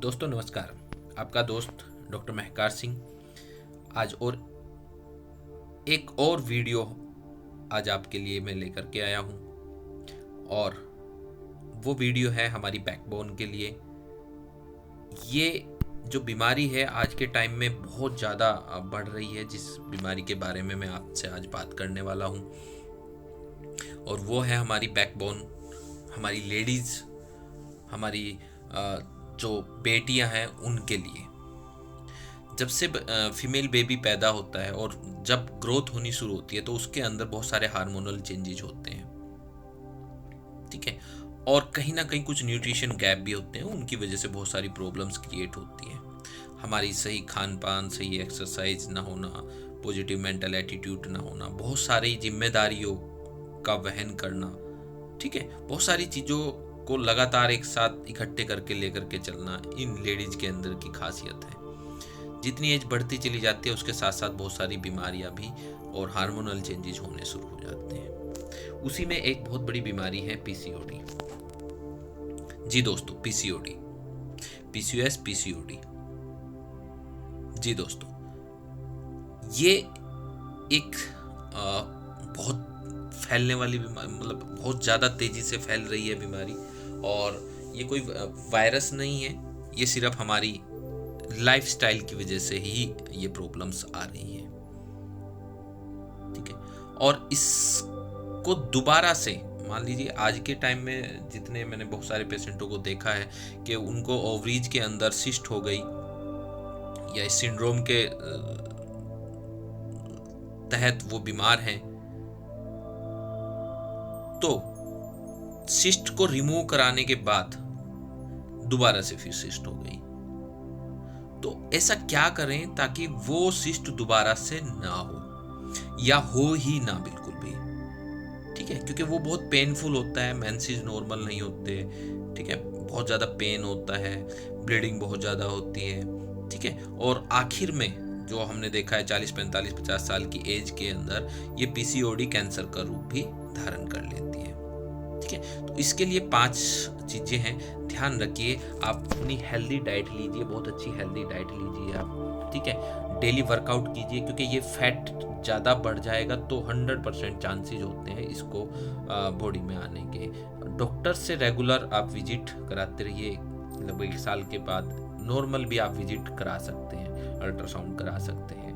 दोस्तों नमस्कार। आपका दोस्त डॉक्टर महकार सिंह आज और एक और वीडियो आज आपके लिए मैं लेकर के आया हूँ और वो वीडियो है हमारी बैकबोन के लिए। ये जो बीमारी है आज के टाइम में बहुत ज़्यादा बढ़ रही है, जिस बीमारी के बारे में मैं आपसे आज बात करने वाला हूँ और वो है हमारी बैकबोन, हमारी लेडीज़, हमारी जो बेटियां हैं उनके लिए। जब से फीमेल बेबी पैदा होता है और जब ग्रोथ होनी शुरू होती है तो उसके अंदर बहुत सारे हार्मोनल चेंजेस होते हैं, ठीक है। और कहीं ना कहीं कुछ न्यूट्रिशन गैप भी होते हैं, उनकी वजह से बहुत सारी प्रॉब्लम्स क्रिएट होती हैं। हमारी सही खान पान, सही एक्सरसाइज ना होना, पॉजिटिव मेंटल एटीट्यूड ना होना, बहुत सारी जिम्मेदारियों का वहन करना, ठीक है, बहुत सारी चीज़ों को लगातार एक साथ इकट्ठे करके लेकर के चलना इन लेडीज के अंदर की खासियत है। जितनी एज बढ़ती चली जाती है उसके साथ साथ बहुत सारी बीमारियां भी और हार्मोनल चेंजेस होने शुरू हो जाते हैं। उसी में एक बहुत बड़ी बीमारी है पीसीओडी। जी दोस्तों, पीसीओडी, पीसीओएस, पीसीओडी। जी दोस्तों, ये एक बहुत फैलने वाली बीमारी, मतलब बहुत ज़्यादा तेज़ी से फैल रही है बीमारी। और ये कोई वायरस नहीं है, ये सिर्फ हमारी लाइफस्टाइल की वजह से ही ये प्रॉब्लम्स आ रही हैं, ठीक है। और इसको दोबारा से, मान लीजिए आज के टाइम में जितने मैंने बहुत सारे पेशेंटों को देखा है कि उनको ओवरीज के अंदर सिस्ट हो गई या इस सिंड्रोम के तहत वो बीमार हैं, तो सिस्ट को रिमूव कराने के बाद दोबारा से फिर सिस्ट हो गई। तो ऐसा क्या करें ताकि वो सिस्ट दोबारा से ना हो या हो ही ना बिल्कुल भी, ठीक है, क्योंकि वो बहुत पेनफुल होता है, मेंसेस नॉर्मल नहीं होते, ठीक है, बहुत ज़्यादा पेन होता है, ब्लीडिंग बहुत ज़्यादा होती है, ठीक है। और आखिर में जो हमने देखा है 40, 45, 50 साल की एज के अंदर ये पीसीओडी कैंसर का रूप भी धारण कर लेती है, ठीक है। तो इसके लिए 5 चीज़ें हैं, ध्यान रखिए। आप अपनी हेल्दी डाइट लीजिए, बहुत अच्छी हेल्दी डाइट लीजिए आप, ठीक है। डेली वर्कआउट कीजिए, क्योंकि ये फैट ज़्यादा बढ़ जाएगा तो 100% चांसेस होते हैं इसको बॉडी में आने के। डॉक्टर से रेगुलर आप विजिट कराते रहिए, लगभग 1 साल के बाद नॉर्मल भी आप विजिट करा सकते हैं, अल्ट्रासाउंड करा सकते हैं,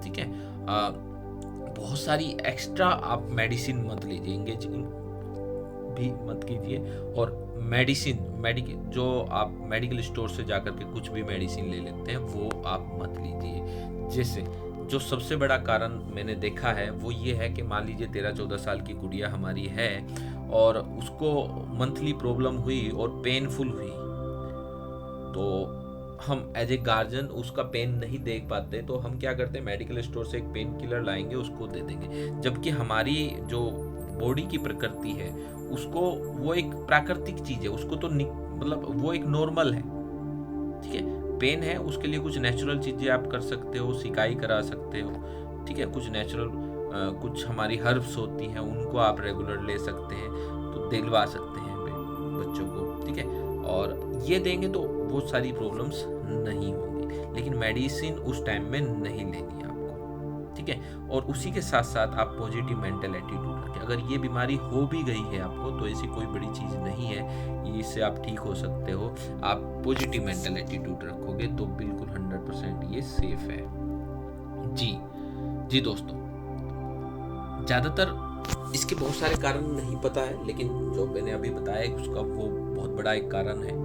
ठीक है। बहुत सारी एक्स्ट्रा आप मेडिसिन मत लीजिए, इंगेजिंग भी मत कीजिए। और मेडिसिन जो आप मेडिकल स्टोर से जाकर के कुछ भी मेडिसिन ले लेते हैं वो आप मत लीजिए। जैसे जो सबसे बड़ा कारण मैंने देखा है वो ये है कि मान लीजिए 13-14 साल की गुड़िया हमारी है और उसको मंथली प्रॉब्लम हुई और पेनफुल हुई, तो हम एज ए गार्जियन उसका पेन नहीं देख पाते, तो हम क्या करते हैं, मेडिकल स्टोर से एक पेन किलर लाएंगे, उसको दे देंगे। जबकि हमारी जो बॉडी की प्रकृति है उसको, वो एक प्राकृतिक चीज है, उसको तो मतलब वो एक नॉर्मल है, ठीक है। पेन है, उसके लिए कुछ नेचुरल चीजें आप कर सकते हो, सिकाई करा सकते हो, ठीक है। कुछ नेचुरल कुछ हमारी हर्ब्स होती हैं उनको आप रेगुलर ले सकते हैं, तो दिलवा सकते हैं बच्चों को, ठीक है। और ये देंगे तो बहुत सारी प्रॉब्लम्स नहीं होंगी, लेकिन मेडिसिन उस टाइम में नहीं लेनी आपको, ठीक है। और उसी के साथ साथ आप पॉजिटिव मेंटल एटीट्यूड रखें। अगर ये बीमारी हो भी गई है आपको तो ऐसी कोई बड़ी चीज़ नहीं है, इससे आप ठीक हो सकते हो। आप पॉजिटिव मेंटल एटीट्यूड रखोगे तो बिल्कुल 100% ये सेफ है। जी दोस्तों, ज़्यादातर इसके बहुत सारे कारण नहीं पता है, लेकिन जो मैंने अभी बताया उसका वो बहुत बड़ा एक कारण है।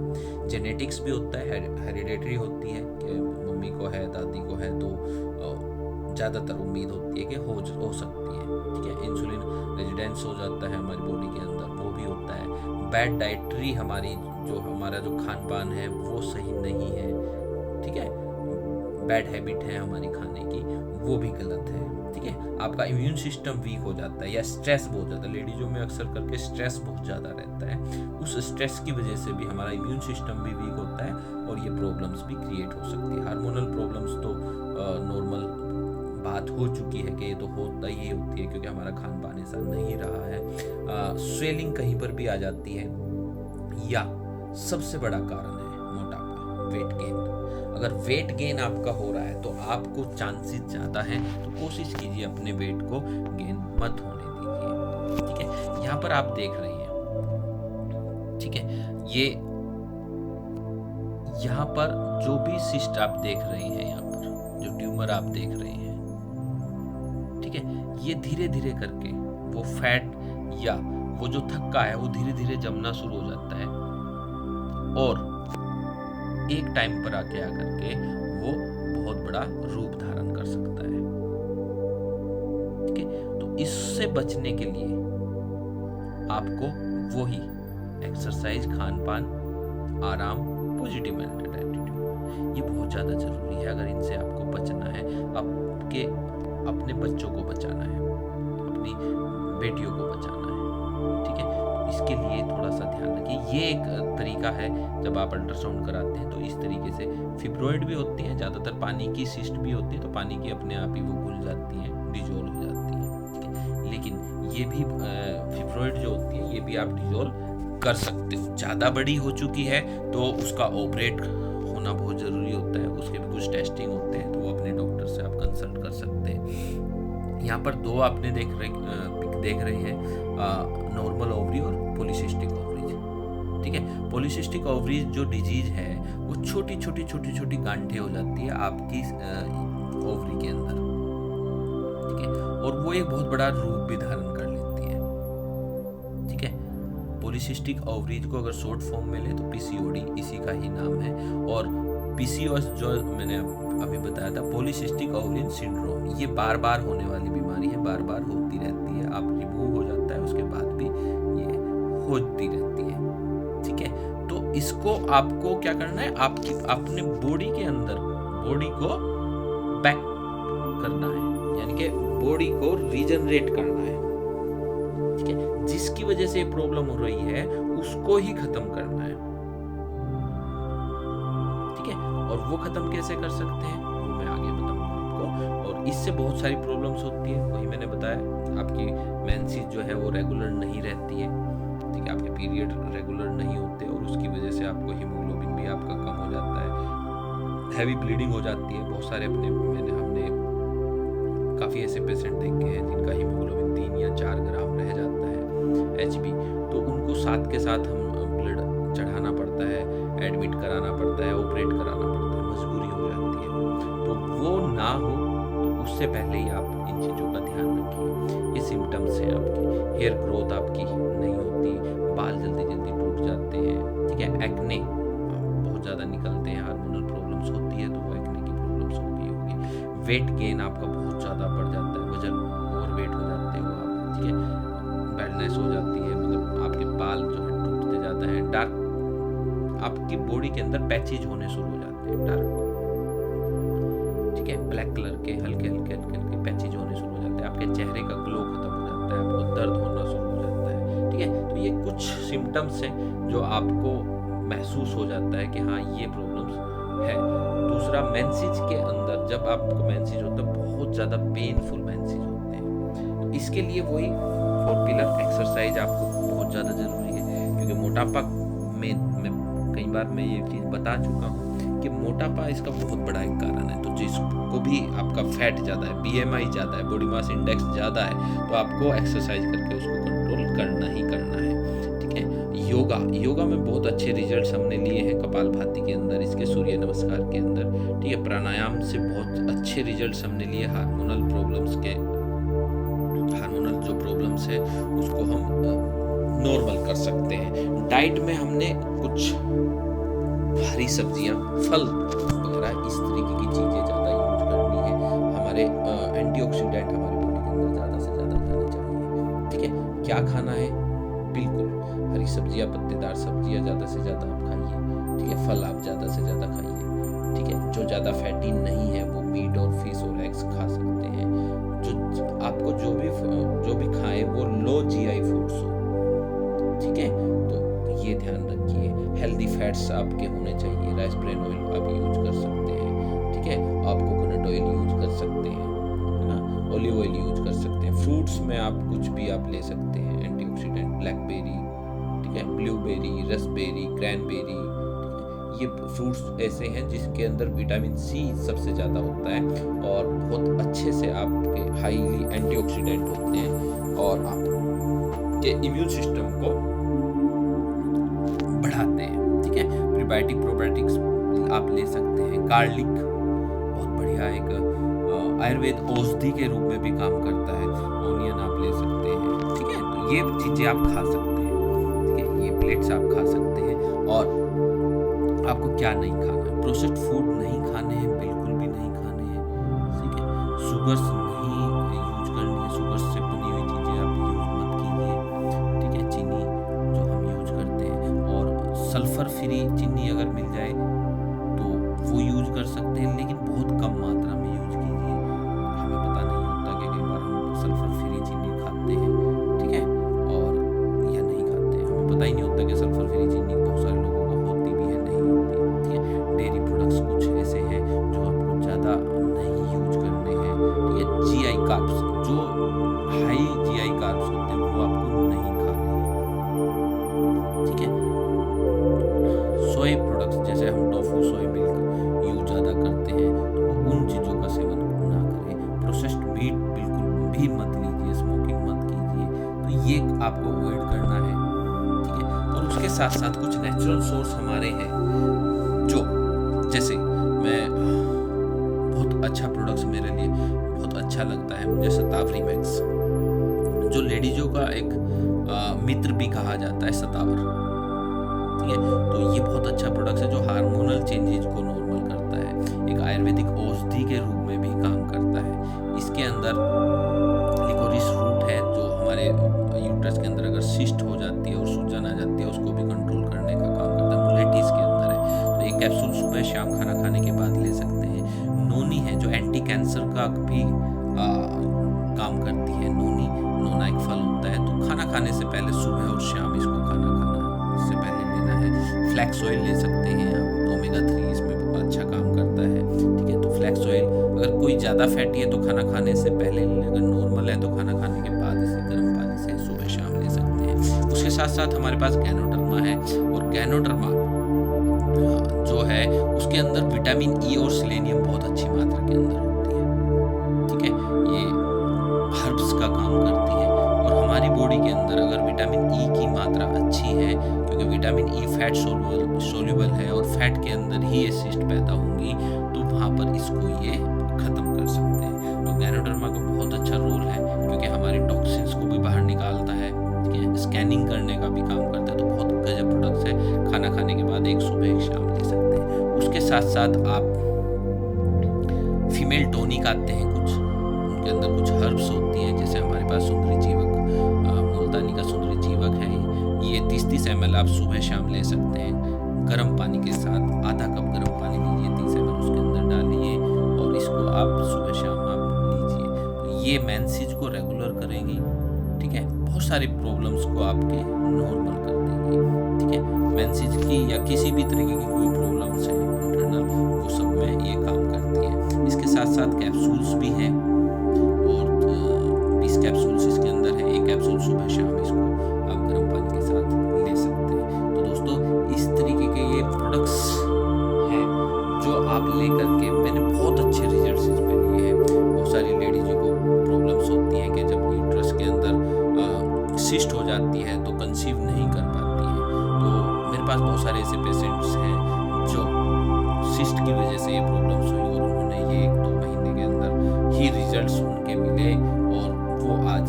जेनेटिक्स भी होता है, हेरिडेटरी होती है कि मम्मी को है, दादी को है, तो ज़्यादातर उम्मीद होती है कि हो सकती है, ठीक है। इंसुलिन रेजिडेंस हो जाता है हमारी बॉडी के अंदर, वो भी होता है। बैड डाइटरी, हमारा जो खान पान है वो सही नहीं है, ठीक है। बैड हैबिट है हमारी खाने की, वो भी गलत है, ठीक है। आपका इम्यून सिस्टम वीक हो जाता है या स्ट्रेस बहुत ज़्यादा, लेडीज़ों में अक्सर करके स्ट्रेस बहुत ज़्यादा रहता है, उस स्ट्रेस की वजह से भी हमारा इम्यून सिस्टम भी वीक होता है और ये प्रॉब्लम्स भी क्रिएट हो सकती है। हार्मोनल प्रॉब्लम्स तो नॉर्मल बात हो चुकी है कि ये तो होता ही होती है, क्योंकि हमारा खान पान ऐसा नहीं रहा है। स्वेलिंग कहीं पर भी आ जाती है, या सबसे बड़ा कारण है मोटापा। Weight gain. अगर वेट गेन आपका हो रहा है तो आपको चांसेस ज़्यादा हैं, तो कोशिश कीजिए अपने वेट को गेन मत होने दीजिए। ठीक है, यहाँ पर आप देख रहे हैं, ठीक है, ये यहाँ पर जो भी सिस्ट आप देख रहे हैं, यहाँ पर जो ट्यूमर आप देख रहे हैं, ठीक है, ये धीरे धीरे करके वो फैट या वो जो थक्का है वो धीरे धीरे जमना शुरू हो जाता है और एक टाइम पर आके आकर के वो बहुत बड़ा रूप धारण कर सकता है। ठीक है, तो इससे बचने के लिए आपको वही एक्सरसाइज, खान पान, आराम, पॉजिटिव मेंटल एटीट्यूड, ये बहुत ज़्यादा ज़रूरी है। अगर इनसे आपको बचना है, अपने बच्चों को बचाना है, अपनी बेटियों को बचाना है, ठीक है, तो इसके लिए थोड़ा सा ध्यान रखिए। ये एक तरीका है, जब आप अल्ट्रासाउंड कराते हैं तो इस तरीके से फिब्रॉइड भी होती हैं, ज़्यादातर पानी की सिस्ट भी होती है, तो पानी की अपने आप ही वो घुल जाती हैं, डिजोल्व हो जाती हैं। ठीक है, लेकिन ये भी फिब्रॉइड जो होती है ये भी आप डिजोल्व कर सकते हो। ज़्यादा बड़ी हो चुकी है तो उसका ऑपरेट होना बहुत ज़रूरी होता है, उसके भी कुछ टेस्टिंग होते हैं, तो वो अपने डॉक्टर से आप कंसल्ट कर सकते हैं। यहाँ पर दो आपने देख रहे हैं, नॉर्मल ओवरी और पॉलीसिस्टिक ओवरीज। ठीक है, पॉलीसिस्टिक ओवरीज जो डिजीज है वो छोटी छोटी गांठें हो जाती है आपकी ओवरी के अंदर। ठीक है, और वो एक बहुत बड़ा रूप भी धारण कर लेती है। ठीक है, पॉलीसिस्टिक ओवरीज को अगर शॉर्ट फॉर्म में ले तो पीसीओडी इसी का ही नाम है, और पीसीओएस जो मैंने अभी बताया था, पॉलीसिस्टिक ओवरियन सिंड्रोम, ये बार बार होने वाली बीमारी है, बार बार होती रहती है। आप रिमूव हो जाता है उसके बाद भी ये होती रहती है। ठीक है, तो इसको आपको क्या करना है, आपकी अपने बॉडी के अंदर बॉडी को बैक करना है, यानी कि बॉडी को रीजनरेट करना है। ठीक है, जिसकी वजह से प्रॉब्लम हो रही है उसको ही खत्म करना है। ठीक है, और वो खत्म कैसे कर सकते हैं वो मैं आगे बताऊंगा आपको। और इससे बहुत सारी प्रॉब्लम्स होती है, वही मैंने बताया, आपकी मेंसेस जो है वो रेगुलर नहीं रहती है। ठीक है, आपके पीरियड रेगुलर नहीं होते और उसकी वजह से आपको हीमोग्लोबिन भी आपका कम हो जाता है, हैवी ब्लीडिंग हो जाती है। बहुत सारे हमने काफ़ी ऐसे पेशेंट देखे हैं जिनका हीमोग्लोबिन 3 या 4 ग्राम रह जाता है एचबी, तो उनको साथ के साथ हम ब्लड चढ़ाना पड़ता है, एडमिट कराना पड़ता है, ऑपरेट कराना पड़ता है, मजबूरी हो जाती है। तो वो ना हो तो उससे पहले ही आप इन चीज़ों का ध्यान रखिए। ये सिम्टम्स हैं आपकी, हेयर ग्रोथ आपकी नहीं होती, बाल जल्दी जल्दी टूट जाते हैं। ठीक है, एक्ने बहुत ज़्यादा निकलते हैं, हार्मोनल प्रॉब्लम्स होती है तो वो एक्ने की प्रॉब्लम्स होगी। वेट गेन आपका बहुत ज़्यादा बढ़ जाता है, वजन ओवर वेट हो जाते हो आप। ठीक है, बैडनेस हो जाती है, मतलब आपके बाल जो है टूटते जाते हैं, डार्क आपकी बॉडी के अंदर पैचेज होने शुरू हो जाते हैं, डार्क, ठीक है, ब्लैक कलर के हल्के पैचेज होने शुरू हो जाते हैं, आपके चेहरे का ग्लो खत्म हो जाता है, आपको दर्द होना शुरू हो जाता है। ठीक है, तो ये कुछ सिम्टम्स हैं जो आपको महसूस हो जाता है कि हाँ ये प्रॉब्लम्स है। दूसरा, मेंसेस के अंदर जब आपको मेंसेस होता है बहुत ज़्यादा पेनफुल मेंसेस होते हैं, तो इसके लिए वही 4 पिलर एक्सरसाइज आपको बहुत ज़्यादा ज़रूरी है, क्योंकि मोटापा में कई बार मैं ये चीज़ बता चुका हूँ कि मोटापा इसका बहुत बड़ा एक कारण है। तो जिसको भी आपका फैट ज़्यादा है, बीएमआई ज़्यादा है, बॉडी मास इंडेक्स ज़्यादा है, तो आपको एक्सरसाइज करके उसको कंट्रोल करना ही करना है। ठीक है, योगा में बहुत अच्छे रिजल्ट्स हमने लिए हैं, कपालभाति के अंदर, इसके सूर्य नमस्कार के अंदर। ठीक है, प्राणायाम से बहुत अच्छे रिजल्ट्स हमने लिए, हार्मोनल जो प्रॉब्लम्स है उसको हम नॉर्मल कर सकते हैं। डाइट में हमने कुछ हरी सब्जियां, फल वगैरह इस तरीके की चीज़ें ज़्यादा यूज करनी है। हमारे एंटीऑक्सीडेंट हमारी बॉडी के अंदर ज़्यादा से ज़्यादा जाने चाहिए। ठीक है, क्या खाना है, बिल्कुल हरी सब्जियां, पत्तेदार सब्जियां ज़्यादा से ज़्यादा आप खाइए। ठीक है, फल आप ज़्यादा से ज़्यादा खाइए। ठीक है, जो ज़्यादा फैटी नहीं है वो मीट और फिश और एग्स खा सकते हैं। जो आपको जो भी खाएं वो लो जीआई फूड्स हो। ठीक है, तो ये ध्यान रखिए। हेल्दी फैट्स आपके होने चाहिए, राइस ब्रेन ऑयल आप यूज कर सकते हैं। ठीक है, आप कोकोनट ऑयल यूज कर सकते हैं, है ना, ऑलिव ऑयल यूज कर सकते हैं। फ्रूट्स में आप कुछ भी आप ले सकते हैं एंटीऑक्सीडेंट, ब्लैकबेरी, ठीक है, ब्लूबेरी, रसबेरी, क्रैनबेरी, ये फ्रूट्स ऐसे हैं जिसके अंदर विटामिन सी सबसे ज़्यादा होता है और बहुत अच्छे से आपके हाईली एंटीऑक्सीडेंट होते हैं और आपके इम्यून सिस्टम को बढ़ाते हैं। ठीक है, प्रीबायोटिक प्रोबायोटिक्स आप ले सकते हैं। गार्लिक बहुत बढ़िया एक आयुर्वेद औषधि के रूप में भी काम करता है। ऑनियन आप ले सकते हैं। ठीक है, तो ये चीज़ें आप खा सकते हैं। ठीक है, ये प्लेट्स आप खा सकते हैं। और आपको क्या नहीं खाना है, प्रोसेस्ड फूड नहीं खाने हैं, बिल्कुल भी नहीं खाने हैं। ठीक है, शुगर्स नहीं यूज करनी है, शुगर से बनी हुई चीज़ें आप यूज मत कीजिए। ठीक है, चीनी जो हम यूज करते हैं, और सल्फर फ्री चीनी अगर मिल जाए तो वो यूज कर सकते हैं, लेकिन बहुत कम मात्रा में यूज कीजिए। हमें पता नहीं होता कि कई बार हम सल्फर फ्री चीनी खाते हैं, ठीक है, और या नहीं खाते हैं, हमें पता ही नहीं होता कि सल्फर फ्री चीनी बहुत सारे लोगों को होती भी है, नहीं होती। ठीक है, डेयरी प्रोडक्ट्स कुछ ऐसे हैं जो आपको ज़्यादा नहीं यूज करने हैं। ठीक है, जीआई कार्ब्स, जो हाई जीआई कार्ब्स होते हैं वो आपको नहीं खाने हैं। ठीक है, सोए प्रोडक्ट्स जैसे हम टोफू, सोया मिल्क यूज ज़्यादा करते हैं, तो उन चीज़ों का सेवन ना करें। प्रोसेस्ड मीट बिल्कुल भी मत लीजिए, स्मोकिंग मत कीजिए, तो ये आपको अवॉइड करना है। ठीक है, और उसके साथ साथ कुछ नेचुरल सोर्स हमारे हैं, जो जैसे मैं बहुत अच्छा प्रोडक्ट्स मेरे लिए बहुत अच्छा लगता है मुझे शतावरी मैक्स, जो लेडीजों का एक मित्र भी कहा जाता है शतावर। ठीक है, तो ये बहुत अच्छा प्रोडक्ट है जो हार्मोनल चेंजेस को नॉर्मल करता है, एक आयुर्वेदिक औषधि के रूप में भी काम करता है। इसके अंदर लिकोरिस रूट है जो हमारे यूट्रस के अंदर अगर सिस्ट हो जाती है और सूजन आ जाती है उसको भी कंट्रोल करने का काम करता है। मुलेटी इसके अंदर है, तो एक कैप्सूल सुबह शाम खाना खाने के बाद ले सकते हैं। नोनी है जो एंटी कैंसर का भी काम करती है। नोना एक फल होता है, तो खाना खाने से पहले सुबह और शाम इसको खाना इससे पहले लेना है। फ्लैक्स ऑयल ले सकते हैं आप, ओमेगा 3 इसमें बहुत अच्छा काम करता है। ठीक है, तो फ्लैक्स ऑयल अगर कोई ज़्यादा फैटी है तो खाना खाने से पहले ले, अगर नॉर्मल है तो खाना खाने के बाद इसे गर्म पानी से सुबह शाम ले सकते हैं। उसके साथ साथ हमारे पास गैनोडर्मा है, और गैनोडर्मा जो है उसके अंदर विटामिन ई और सेलेनियम बहुत अच्छी मात्रा के अंदर होती है। ठीक है, ये हर्ब्स का काम करती है, और हमारी बॉडी के अंदर अगर विटामिन ई की मात्रा अच्छी है, क्योंकि विटामिन ई फैट सोल्यूबल है और फैट के अंदर ही ये सिस्ट पैदा होंगी, तो वहाँ पर इसको ये ख़त्म कर सकते हैं। तो गैनोडर्मा का बहुत अच्छा रोल है, क्योंकि हमारे टॉक्सिन्स को भी बाहर निकालता है। ठीक है, स्कैनिंग करने का भी काम करता है, तो बहुत गजब प्रोडक्ट्स है। खाना खाने के बाद एक सुबह एक शाम ले सकते हैं। उसके साथ साथ आप फीमेल टॉनिक आते हैं कुछ, उनके अंदर कुछ हर्ब्स होती हैं, जैसे हमारे पास सुंदरी जीवक, मुल्तानी का सुंदरी जीवक है, ये 30-30 ml आप सुबह शाम ले सकते हैं। गर्म पानी के साथ आधा कप गर्म पानी लीजिए, 30 ml उसके अंदर डालिए, और इसको आप सुबह शाम आप लीजिए, तो ये मेंसेज को रेगुलर करेंगी। ठीक है, बहुत सारी प्रॉब्लम्स को आपके नॉर्मल कर देंगी। ठीक है, मेंसेज की या किसी भी तरीके की कोई प्रॉब्लम्स है इंटरनल, वो सब में ये काम करती है। इसके साथ साथ कैप्सूल्स भी हैं, और 20 कैप्सूल्स इसके अंदर है। एक कैप्सूल सुबह शाम इसको आप गर्म पानी के साथ ले सकते हैं। तो दोस्तों, इस तरीके के ये प्रोडक्ट्स हैं जो आप ले करके, मैंने बहुत अच्छे रिजल्ट्स इस पे लिए हैं। बहुत सारी लेडीज को प्रॉब्लम्स होती हैं कि जब यूट्रस के अंदर सिस्ट हो जाती है तो कंसीव नहीं कर पाती है। तो मेरे पास बहुत सारे ऐसे पेशेंट्स हैं जो सिस्ट की वजह से ये प्रॉब्लम्स हुई, और उन्होंने ये 1-2 महीने के अंदर ही रिजल्ट्स उनके मिले, और वो आज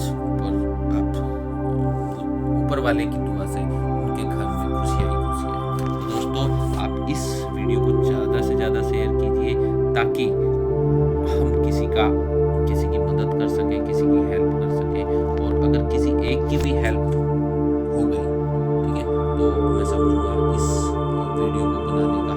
ऊपर वाले की दुआ से उनके घर में खुशियाँ ही खुशियाँ हैं। तो दोस्तों, आप इस वीडियो को ज़्यादा से ज़्यादा शेयर कीजिए, ताकि हम किसी की मदद कर सकें, किसी की हेल्प कर सकें, और अगर किसी एक की भी हेल्प हो गई, ठीक है, तो मैं समझूंगा इस वीडियो को बनाने का